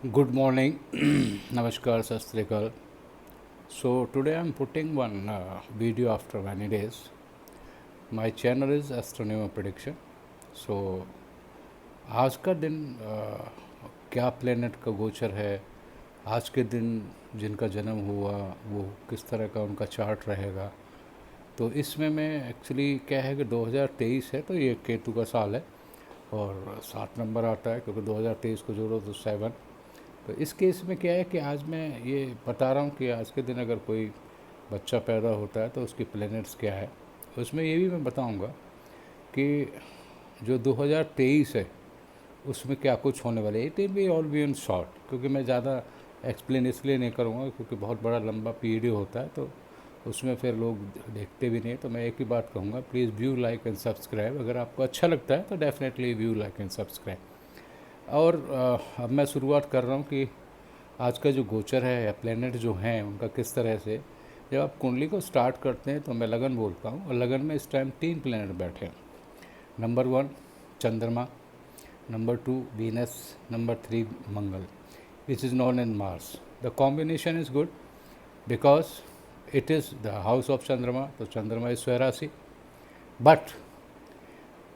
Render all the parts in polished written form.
Good morning, Namaskar, Sastrikal. So today I'm putting one video after many days. My channel is Astronomy Prediction. So आज का दिन क्या planet का गोचर है, आज के दिन जिनका जन्म हुआ वो किस तरह का उनका चार्ट रहेगा। तो इसमें मैं एक्चुअली क्या है कि 2023 है तो ये केतु का साल है और 7 नंबर आता है क्योंकि 2023 को जोड़ो तो 7। तो इस केस में क्या है कि आज मैं ये बता रहा हूँ कि आज के दिन अगर कोई बच्चा पैदा होता है तो उसकी प्लैनेट्स क्या है। उसमें ये भी मैं बताऊँगा कि जो 2023 है उसमें क्या कुछ होने वाला है। It will be all be in short, क्योंकि मैं ज़्यादा एक्सप्लेन इसलिए नहीं करूँगा क्योंकि बहुत बड़ा लंबा पीरियड होता है तो उसमें फिर लोग देखते भी नहीं। तो मैं एक ही बात कहूँगा, please view like and subscribe. अगर आपको अच्छा लगता है तो definitely view like and subscribe. और अब मैं शुरुआत कर रहा हूँ कि आज का जो गोचर है या प्लेनेट जो हैं उनका किस तरह से। जब आप कुंडली को स्टार्ट करते हैं तो मैं लगन बोलता हूँ और लगन में इस टाइम 3 प्लेनेट बैठे हैं। नंबर 1 चंद्रमा, number 2 Venus, number 3 Mangal, which is non in Mars. The combination is good because it is the house of चंद्रमा, तो चंद्रमा इज स्वराशि। बट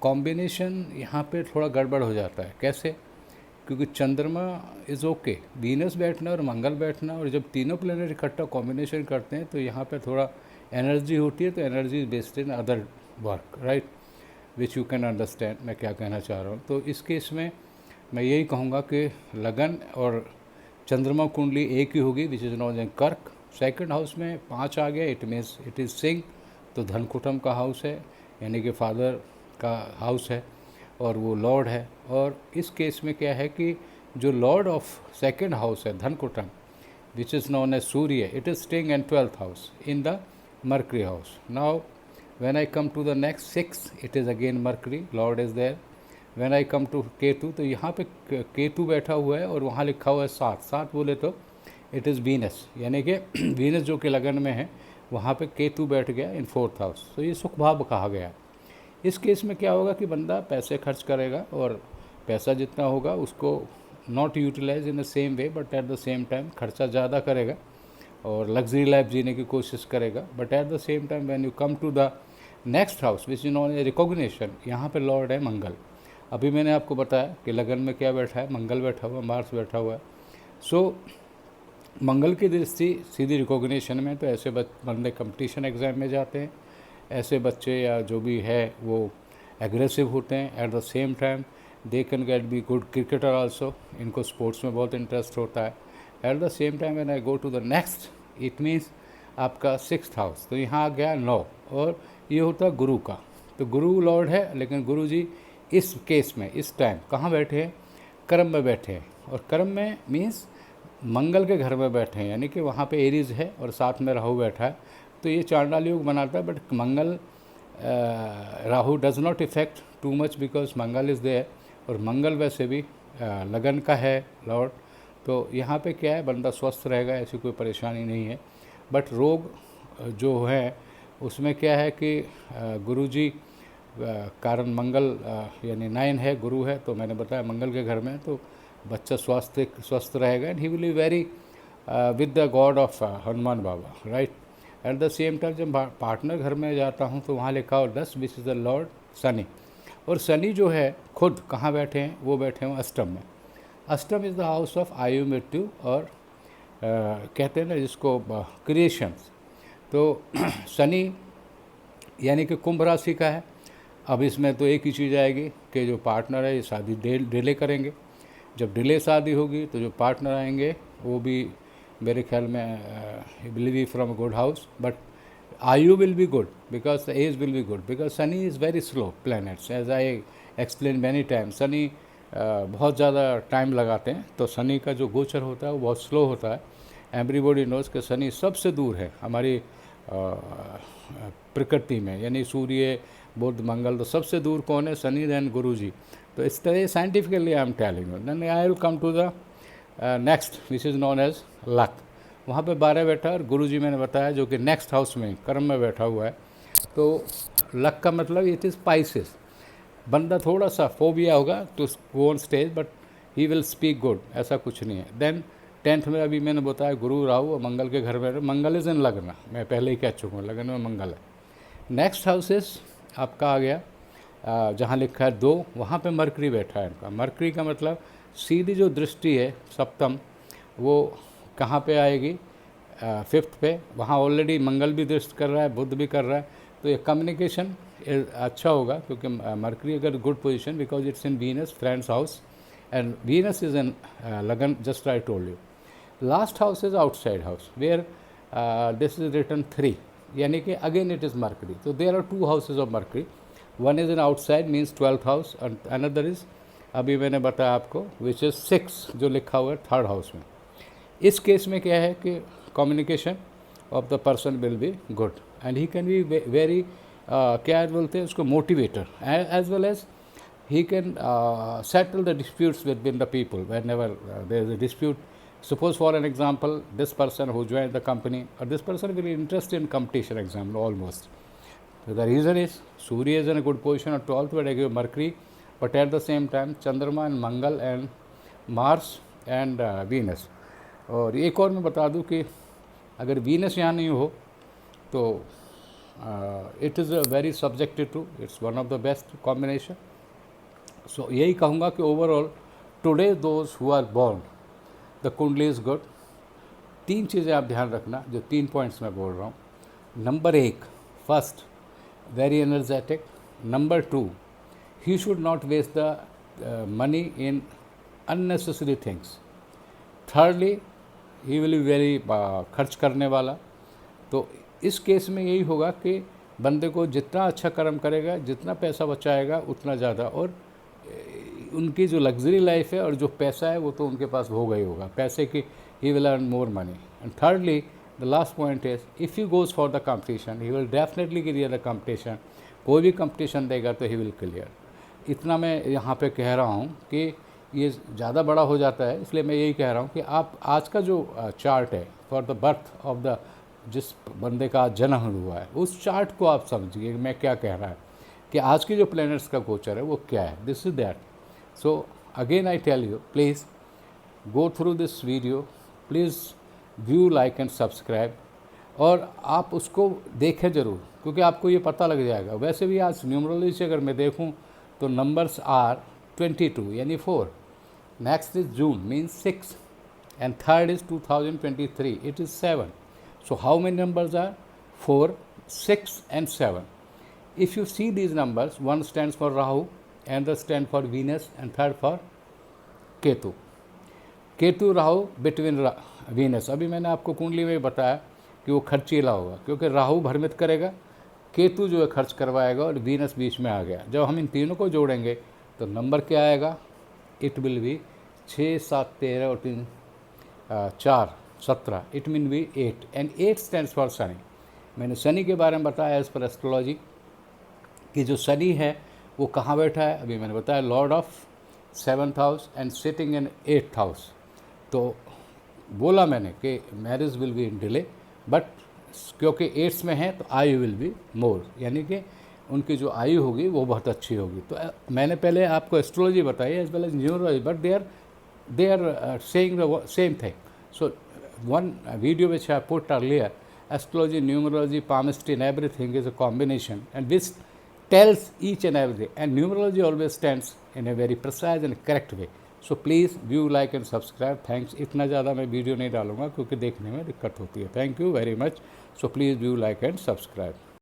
कॉम्बिनेशन यहाँ पे थोड़ा गड़बड़ हो जाता है। कैसे? क्योंकि चंद्रमा इज़ ओके, वीनस बैठना और मंगल बैठना, और जब तीनों प्लेनेट इकट्ठा कॉम्बिनेशन करते हैं तो यहाँ पे थोड़ा एनर्जी होती है। तो energy is based in other work, right, which you can understand मैं क्या कहना चाह रहा हूँ। तो इस केस में मैं यही कहूँगा कि लगन और चंद्रमा कुंडली एक ही होगी, विच इज़ नॉन एन कर्क। सेकंड हाउस में 5 आ गया, it means it is Singh, तो धन कुटुंब का हाउस है, यानी कि फादर का हाउस है और वो लॉर्ड है। और इस केस में क्या है कि जो लॉर्ड ऑफ सेकंड हाउस है धन कुटुंब, which is known as Surya, it is sting in 12th house in the Mercury house. Now when I come to the next 6, it is again Mercury, lord is there. When I come to Ketu, तो यहाँ पे केतु बैठा हुआ है और वहाँ लिखा हुआ है 7 बोले तो इट इज़ वीनस, यानी कि वीनस जो कि लगन में है वहाँ पे केतु बैठ गया इन 4th हाउस। तो ये सुख भाव कहा गया। इस केस में क्या होगा कि बंदा पैसे खर्च करेगा और पैसा जितना होगा उसको not utilize in the same way, but at the same time खर्चा ज़्यादा करेगा और लग्जरी लाइफ जीने की कोशिश करेगा। But at the same time when you come to the next house which is known a recognition, यहाँ पे लॉर्ड है मंगल। अभी मैंने आपको बताया कि लगन में क्या बैठा है, मंगल बैठा हुआ है, मार्स बैठा हुआ है। सो मंगल की दृष्टि सीधी रिकॉग्निशन में, तो ऐसे बंदे कंपटीशन एग्ज़ाम में जाते हैं। ऐसे बच्चे या जो भी है वो एग्रेसिव होते हैं। At the same time they can get be good cricketer also, इनको स्पोर्ट्स में बहुत इंटरेस्ट होता है। At the same time when I go to the next, it means आपका 6th हाउस, तो यहाँ आ गया 9, और ये होता है गुरु का। तो गुरु लॉर्ड है, लेकिन गुरु जी इस केस में इस टाइम कहाँ बैठे हैं? कर्म में बैठे हैं। और कर्म में मीन्स मंगल के घर में बैठे हैं, यानी कि वहाँ पे एरीज है और साथ में राहु बैठा है। तो ये चांडाल योग बनाता है। But Mangal Rahu does not effect too much because Mangal is there, और मंगल वैसे भी लगन का है लॉर्ड। तो यहाँ पे क्या है, बंदा स्वस्थ रहेगा, ऐसी कोई परेशानी नहीं है। बट रोग जो है उसमें क्या है कि गुरु जी कारण मंगल यानी 9 है, गुरु है, तो मैंने बताया मंगल के घर में, तो बच्चा स्वस्थ रहेगा and he will be very with the God of Hanuman Baba, right. Eight the same time जब पार्टनर घर में जाता हूँ तो वहाँ लिखा हो 10, which is the Lord Shani. और शनि जो है खुद कहाँ बैठे हैं? वो बैठे हैं अष्टम में। अष्टम इज़ द हाउस ऑफ आयु मृत्यु और कहते हैं ना जिसको क्रिएशंस। तो शनि यानी कि कुंभ राशि का है। अब इसमें तो एक ही चीज़ आएगी कि जो पार्टनर है ये शादी डिले करेंगे। जब डिले शादी होगी तो जो पार्टनर आएंगे वो भी मेरे ख्याल में will be from good house, but आयु will be good because the age will be good because Shani is very slow planets, as I explain many time. Shani बहुत ज़्यादा टाइम लगाते हैं, तो शनि का जो गोचर होता है वो बहुत स्लो होता है। एवरीबॉडी नोज कि शनि सबसे दूर है हमारी प्रकृति में, यानी सूर्य बुध मंगल, तो सबसे दूर कौन है? शनि, देन गुरु जी। तो इस तरह scientifically I am telling you. Then I will come to the next which is known as luck. वहाँ पे 12 बैठा और गुरु जी मैंने बताया जो कि नेक्स्ट हाउस में कर्म में बैठा हुआ है। तो लक का मतलब इट इज़ स्पाइसेस। बंदा थोड़ा सा फोबिया होगा तो go on stage, but he will speak good, ऐसा कुछ नहीं है। देन 10th में अभी मैंने बताया गुरु राहु और मंगल के घर में, मंगल इज इन लग्न, मैं पहले ही कह चुका हूँ लग्न में मंगल है। नेक्स्ट हाउसेस आपका आ गया जहाँ लिखा है 2, वहाँ पे मरकरी बैठा है इनका। मरकरी का मतलब सीधी जो दृष्टि है सप्तम, वो कहाँ पे आएगी, 5th पे। वहाँ ऑलरेडी मंगल भी दृष्टि कर रहा है, बुध भी कर रहा है, तो ये कम्युनिकेशन अच्छा होगा, क्योंकि मरकरी अगर good position, because it's in Venus friends house and Venus is in lagan, just I told you. Last house is outside house where this is written 3, यानी कि अगेन इट इज़ मरकरी। तो there are 2 houses of Mercury, one is in outside means 12th house, and another is अभी मैंने बताया आपको which is 6 जो लिखा हुआ है 3rd हाउस में। इस केस में क्या है कि communication of the person will be good and he can be very क्या बोलते हैं उसको, motivator, as well as he can settle the disputes within the people whenever there is a dispute. Suppose for an example, this person who joined the company, or this person will be interested in competition exam almost. So the reason is Surya is in a good position at 12th, but I give Mercury, but at the same time Chandrama and Mangal and Mars and Venus. और एक और मैं बता दूं कि अगर Venus यहाँ नहीं हो तो it is a very subjective to, it's one of the best combination. सो यही कहूँगा कि overall today those who are born the kundli is good. 3 चीज़ें आप ध्यान रखना, जो 3 पॉइंट्स मैं बोल रहा हूँ। Number 1, first very energetic. Number 2, he should not waste the money in unnecessary things. Thirdly, he will be very खर्च करने वाला। तो इस केस में यही होगा कि बंदे को जितना अच्छा कर्म करेगा, जितना पैसा बचाएगा उतना ज़्यादा, और उनकी जो लग्जरी लाइफ है और जो पैसा है वो तो उनके पास होगा ही होगा, पैसे की he will earn more money. And thirdly the last point is if you goes for the competition he will definitely clear the competition. कोई भी कंपटीशन देगा तो ही विल क्लियर। इतना मैं यहाँ पे कह रहा हूँ कि ये ज़्यादा बड़ा हो जाता है, इसलिए मैं यही कह रहा हूँ कि आप आज का जो चार्ट है for the birth of the, जिस बंदे का जन्म हुआ है उस चार्ट को आप समझिए मैं क्या कह रहा है कि आज की जो प्लैनेट्स का गोचर है वो क्या है। This is that. So again I tell you, please go through this video, please view, like and subscribe, और आप उसको देखें ज़रूर, क्योंकि आपको ये पता लग जाएगा। वैसे भी आज न्यूमरोलॉजी से अगर मैं देखूं तो नंबर्स आर 22 यानी 4, next is June means 6, and third is 2023 it is 7. So how many numbers are? 4, 6 and 7. If you see these numbers, one stands for Rahu, another stands for Venus and third for Ketu. Ketu Rahu between Venus. अभी मैंने आपको कुंडली में बताया कि वो खर्चीला होगा, क्योंकि राहु भ्रमित करेगा, केतु जो है खर्च करवाएगा, और वीनस बीच में आ गया। जब हम इन तीनों को जोड़ेंगे तो नंबर क्या आएगा? इट विल बी 6, 7, 13 और 3, 4, 17, it mean be 8, and 8 stands for Shani. मैंने शनि के बारे में बताया एज पर एस्ट्रोलॉजी कि जो शनि है वो कहाँ बैठा है, अभी मैंने बताया Lord of 7th house and sitting in 8th house. तो बोला मैंने कि marriage will be in delay, but क्योंकि 8th में है तो आयु विल बी मोर, यानी कि उनकी जो आयु होगी वो बहुत अच्छी होगी। तो मैंने पहले आपको एस्ट्रोलॉजी बताई as well as numerology, but they are saying the same thing. So one video which I put earlier, astrology, numerology, palmistry and everything is a combination, and this tells each and everything, and numerology always stands in a very precise and correct way. So please view, like and subscribe. Thanks. इतना ज़्यादा मैं video नहीं डालूंगा क्योंकि देखने में दिक्कत होती है। Thank you very much. So please view, like and subscribe.